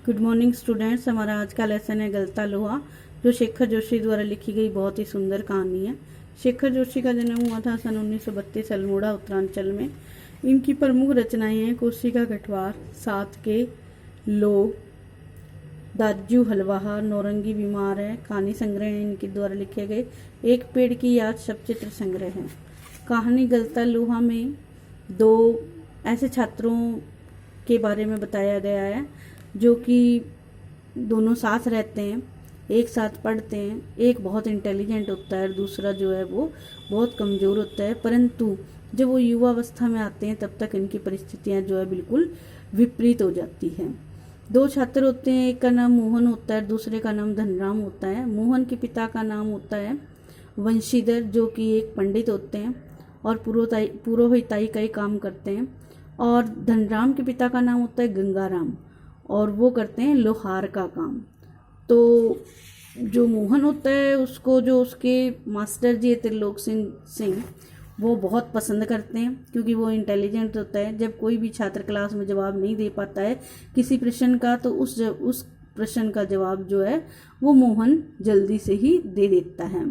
Good morning students. हमारा आज का लेसन है गलता लोहा, जो शेखर जोशी द्वारा लिखी गई बहुत ही सुंदर कहानी है। शेखर जोशी का जन्म हुआ था सन 1932 अल्मोड़ा उत्तरांचल में। इनकी प्रमुख रचनाएं हैं कुर्सी का गठवार, सात के लोग, दाजू हलवाहा, नौरंगी बीमार है। कहानी संग्रह हैं इनके द्वारा लिखे गए। एक पेड़ की याद शब्दचित्र संग्रह है। कहानी गलता लोहा में दो ऐसे छात्रों के बारे में बताया गया है जो कि दोनों साथ रहते हैं, एक साथ पढ़ते हैं। एक बहुत इंटेलिजेंट होता है और दूसरा जो है वो बहुत कमज़ोर होता है, परंतु जब वो युवावस्था में आते हैं तब तक इनकी परिस्थितियां जो है बिल्कुल विपरीत हो जाती हैं। दो छात्र होते हैं, एक का नाम मोहन होता है, दूसरे का नाम धनराम होता है। मोहन के पिता का नाम होता है वंशीधर, जो कि एक पंडित होते हैं और पुरोहिताई का ही काम करते हैं। और धनराम के पिता का नाम होता है गंगाराम और वो करते हैं लोहार का काम। तो जो मोहन होता है उसको जो उसके मास्टर जी त्रिलोक सिंह वो बहुत पसंद करते हैं, क्योंकि वो इंटेलिजेंट होता है। जब कोई भी छात्र क्लास में जवाब नहीं दे पाता है किसी प्रश्न का, तो उस प्रश्न का जवाब जो है वो मोहन जल्दी से ही दे देता है।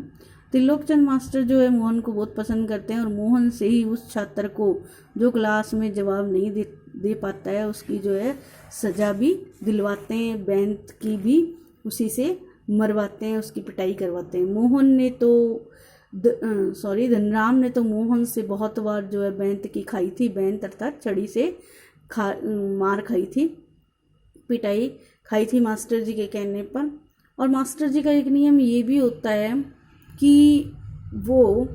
त्रिलोकचंद मास्टर जो है मोहन को बहुत पसंद करते हैं और मोहन से ही उस छात्र को जो क्लास में जवाब नहीं दे पाता है उसकी जो है सजा भी दिलवाते हैं, बैंत की भी उसी से मरवाते हैं, उसकी पिटाई करवाते हैं। धनराम ने तो मोहन से बहुत बार जो है बैंत की खाई थी। बैंत अर्थात छड़ी से मार खाई थी, पिटाई खाई थी मास्टर जी के कहने पर। और मास्टर जी का एक नियम ये भी होता है कि वो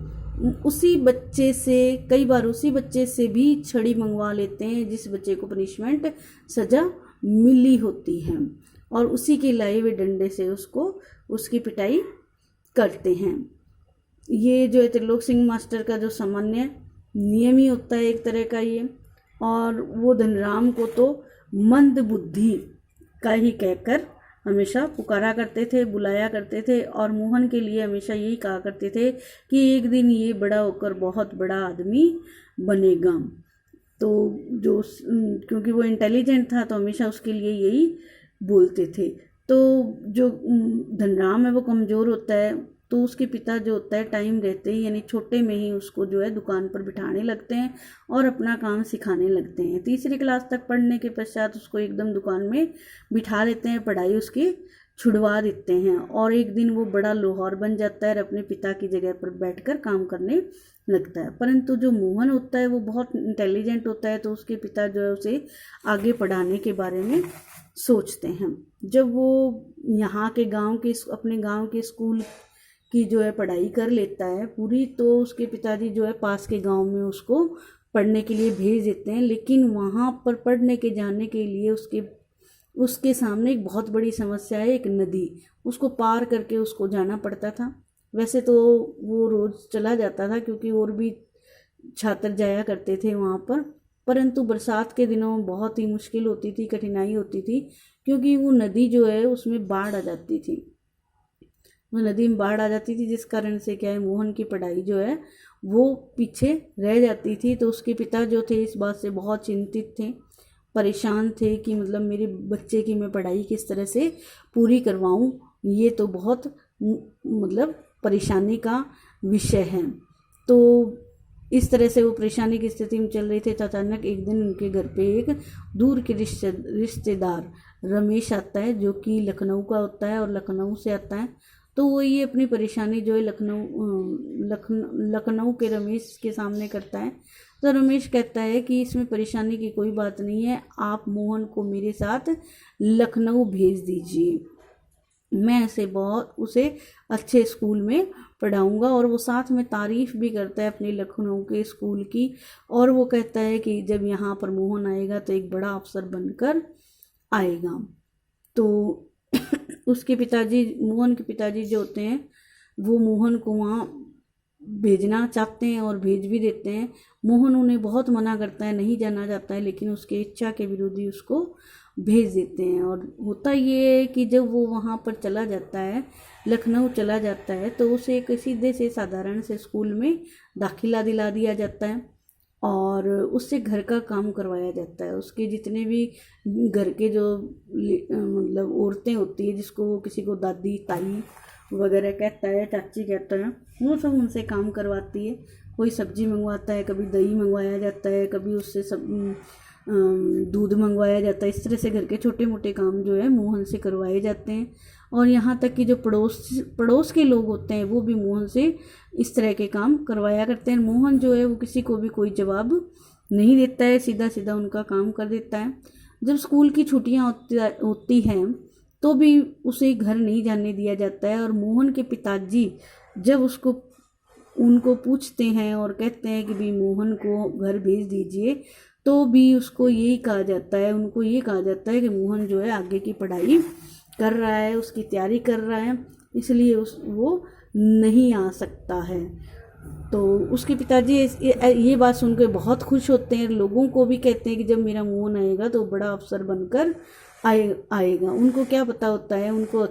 उसी बच्चे से कई बार उसी बच्चे से भी छड़ी मंगवा लेते हैं जिस बच्चे को पनिशमेंट सज़ा मिली होती है, और उसी के लाए हुए डंडे से उसकी पिटाई करते हैं। ये जो है त्रिलोक सिंह मास्टर का जो सामान्य नियम ही होता है एक तरह का ये। और वो धनराम को तो मंद बुद्धि का ही कहकर हमेशा पुकारा करते थे, बुलाया करते थे, और मोहन के लिए हमेशा यही कहा करते थे कि एक दिन ये बड़ा होकर बहुत बड़ा आदमी बनेगा। तो क्योंकि वो इंटेलिजेंट था तो हमेशा उसके लिए यही बोलते थे। तो जो धनराम है वो कमज़ोर होता है, तो उसके पिता जो होता है टाइम रहते ही यानी छोटे में ही उसको जो है दुकान पर बिठाने लगते हैं और अपना काम सिखाने लगते हैं। तीसरी क्लास तक पढ़ने के पश्चात उसको एकदम दुकान में बिठा लेते हैं, पढ़ाई उसकी छुड़वा देते हैं, और एक दिन वो बड़ा लोहार बन जाता है और अपने पिता की जगह पर बैठकर काम करने लगता है। परंतु जो मोहन होता है वो बहुत इंटेलिजेंट होता है, तो उसके पिता जो है उसे आगे पढ़ाने के बारे में सोचते हैं। जब वो यहाँ के अपने गाँव के स्कूल की जो है पढ़ाई कर लेता है पूरी, तो उसके पिताजी जो है पास के गांव में उसको पढ़ने के लिए भेज देते हैं। लेकिन वहाँ पर पढ़ने के जाने के लिए उसके सामने एक बहुत बड़ी समस्या है, एक नदी। उसको पार करके उसको जाना पड़ता था। वैसे तो वो रोज़ चला जाता था क्योंकि और भी छात्र जाया करते थे वहाँ पर, परंतु बरसात के दिनों में बहुत ही मुश्किल होती थी, कठिनाई होती थी, क्योंकि वो नदी जो है उसमें बाढ़ आ जाती थी। वो नदी में बाढ़ आ जाती थी, जिस कारण से क्या है मोहन की पढ़ाई जो है वो पीछे रह जाती थी। तो उसके पिता जो थे इस बात से बहुत चिंतित थे, परेशान थे कि मतलब मेरे बच्चे की मैं पढ़ाई किस तरह से पूरी करवाऊं, ये तो बहुत मतलब परेशानी का विषय है। तो इस तरह से वो परेशानी की स्थिति में चल रही थे। अचानक एक दिन उनके घर पे एक दूर के रिश्तेदार रमेश आता है, जो कि लखनऊ का होता है और लखनऊ से आता है। तो वो ये अपनी परेशानी जो है लखनऊ के रमेश के सामने करता है। तो रमेश कहता है कि इसमें परेशानी की कोई बात नहीं है, आप मोहन को मेरे साथ लखनऊ भेज दीजिए, मैं उसे अच्छे स्कूल में पढ़ाऊँगा। और वो साथ में तारीफ़ भी करता है अपने लखनऊ के स्कूल की, और वो कहता है कि जब यहाँ पर मोहन आएगा तो एक बड़ा अफसर बनकर आएगा। तो उसके पिताजी, मोहन के पिताजी जो होते हैं वो मोहन को वहाँ भेजना चाहते हैं और भेज भी देते हैं। मोहन उन्हें बहुत मना करता है, नहीं जाना चाहता है, लेकिन उसके इच्छा के विरोधी उसको भेज देते हैं। और होता ये है कि जब वो वहाँ पर चला जाता है, लखनऊ चला जाता है, तो उसे एक सीधे से साधारण से स्कूल में दाखिला दिला दिया जाता है। और उससे घर का काम करवाया जाता है। उसके जितने भी घर के जो मतलब औरतें होती है, जिसको वो किसी को दादी ताई वगैरह कहता है, चाची कहता है, वो सब उनसे काम करवाती है। कोई सब्जी मंगवाता है, कभी दही मंगवाया जाता है, कभी उससे सब दूध मंगवाया जाता है। इस तरह से घर के छोटे मोटे काम जो है मोहन से करवाए जाते हैं। और यहाँ तक कि जो पड़ोस के लोग होते हैं वो भी मोहन से इस तरह के काम करवाया करते हैं। मोहन जो है वो किसी को भी कोई जवाब नहीं देता है, सीधा सीधा उनका काम कर देता है। जब स्कूल की छुट्टियाँ होती हैं तो भी उसे घर नहीं जाने दिया जाता है। और मोहन के पिताजी जब उनको पूछते हैं और कहते हैं कि भी मोहन को घर भेज दीजिए, तो भी उसको यही कहा जाता है, उनको ये कहा जाता है कि मोहन जो है आगे की पढ़ाई कर रहा है, उसकी तैयारी कर रहा है, इसलिए वो नहीं आ सकता है। तो उसके पिताजी ये बात सुनकर बहुत खुश होते हैं। लोगों को भी कहते हैं कि जब मेरा मोहन आएगा तो बड़ा अफसर बनकर आएगा। उनको क्या पता होता है, उनको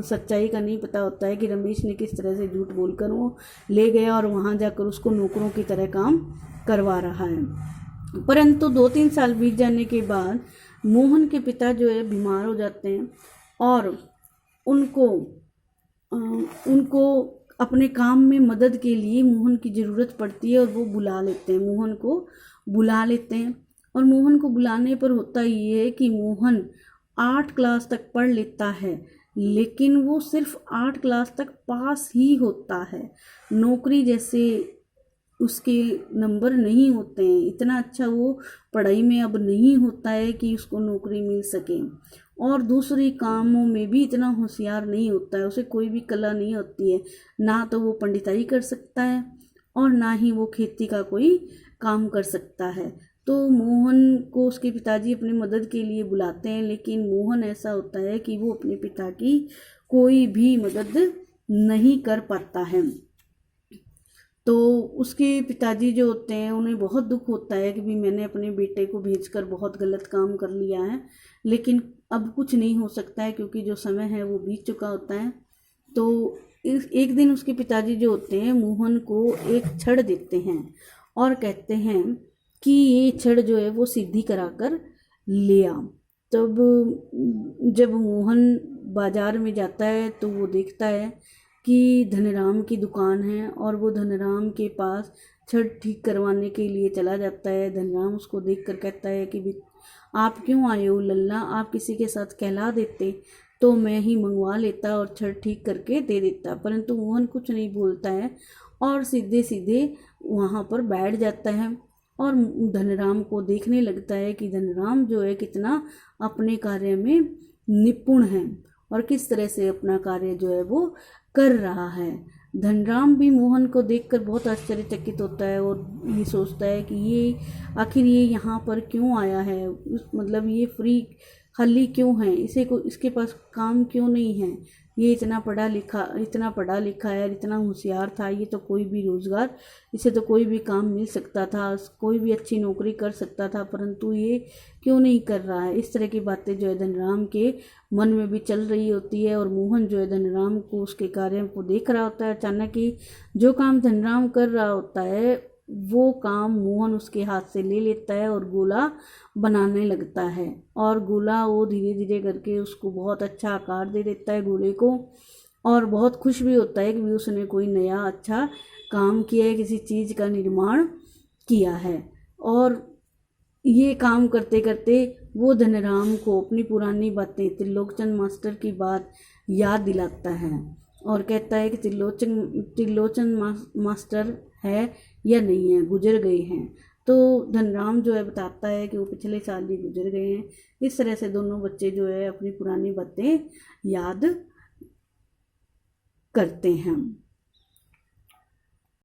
सच्चाई का नहीं पता होता है कि रमेश ने किस तरह से झूठ बोलकर वो ले गया और वहाँ जाकर उसको नौकरों की तरह काम करवा रहा है। परंतु 2-3 साल बीत जाने के बाद मोहन के पिता जो है बीमार हो जाते हैं और उनको अपने काम में मदद के लिए मोहन की ज़रूरत पड़ती है और वो मोहन को बुला लेते हैं। और मोहन को बुलाने पर होता ये है कि मोहन 8 क्लास तक पढ़ लेता है, लेकिन वो सिर्फ 8 क्लास तक पास ही होता है। नौकरी जैसे उसके नंबर नहीं होते हैं, इतना अच्छा वो पढ़ाई में अब नहीं होता है कि उसको नौकरी मिल सके। और दूसरे कामों में भी इतना होशियार नहीं होता है, उसे कोई भी कला नहीं होती है। ना तो वो पंडिताई कर सकता है और ना ही वो खेती का कोई काम कर सकता है। तो मोहन को उसके पिताजी अपनी मदद के लिए बुलाते हैं, लेकिन मोहन ऐसा होता है कि वो अपने पिता की कोई भी मदद नहीं कर पाता है। तो उसके पिताजी जो होते हैं उन्हें बहुत दुख होता है कि भी मैंने अपने बेटे को भेजकर बहुत गलत काम कर लिया है, लेकिन अब कुछ नहीं हो सकता है क्योंकि जो समय है वो बीत चुका होता है। तो एक दिन उसके पिताजी जो होते हैं मोहन को एक छड़ देते हैं और कहते हैं कि ये छड़ जो है वो सीधी कराकर ले आ। तब जब मोहन बाजार में जाता है तो वो देखता है कि धनराम की दुकान है और वो धनराम के पास छड़ ठीक करवाने के लिए चला जाता है। धनराम उसको देखकर कहता है कि आप क्यों आए हो लल्ला, आप किसी के साथ कहला देते तो मैं ही मंगवा लेता और छड़ ठीक करके दे देता। परंतु मोहन कुछ नहीं बोलता है और सीधे सीधे वहाँ पर बैठ जाता है और धनराम को देखने लगता है कि धनराम जो है कितना अपने कार्य में निपुण है और किस तरह से अपना कार्य जो है वो कर रहा है। धनराम भी मोहन को देखकर बहुत आश्चर्यचकित होता है और ये सोचता है कि ये आखिर ये यहाँ पर क्यों आया है, मतलब ये फ्री खाली क्यों है, इसके पास काम क्यों नहीं है। ये इतना पढ़ा लिखा है, इतना होशियार था, ये तो कोई भी रोज़गार, इसे तो कोई भी काम मिल सकता था, कोई भी अच्छी नौकरी कर सकता था, परंतु ये क्यों नहीं कर रहा है। इस तरह की बातें जो है धनराम के मन में भी चल रही होती है और मोहन जो है धनराम को उसके कार्यों को देख रहा होता है। अचानक ही जो काम धनराम कर रहा होता है वो काम मोहन उसके हाथ से ले लेता है और गोला बनाने लगता है और गोला वो धीरे धीरे करके उसको बहुत अच्छा आकार दे देता है गोले को और बहुत खुश भी होता है कि उसने कोई नया अच्छा काम किया है, किसी चीज़ का निर्माण किया है। और ये काम करते करते वो धनराम को अपनी पुरानी बातें, त्रिलोचन मास्टर की बात याद दिलाता है और कहता है कि त्रिलोचन मास्टर है या नहीं है, गुजर गए हैं। तो धनराम जो है बताता है कि वो पिछले साल ही गुजर गए हैं। इस तरह से दोनों बच्चे जो है अपनी पुरानी बातें याद करते हैं।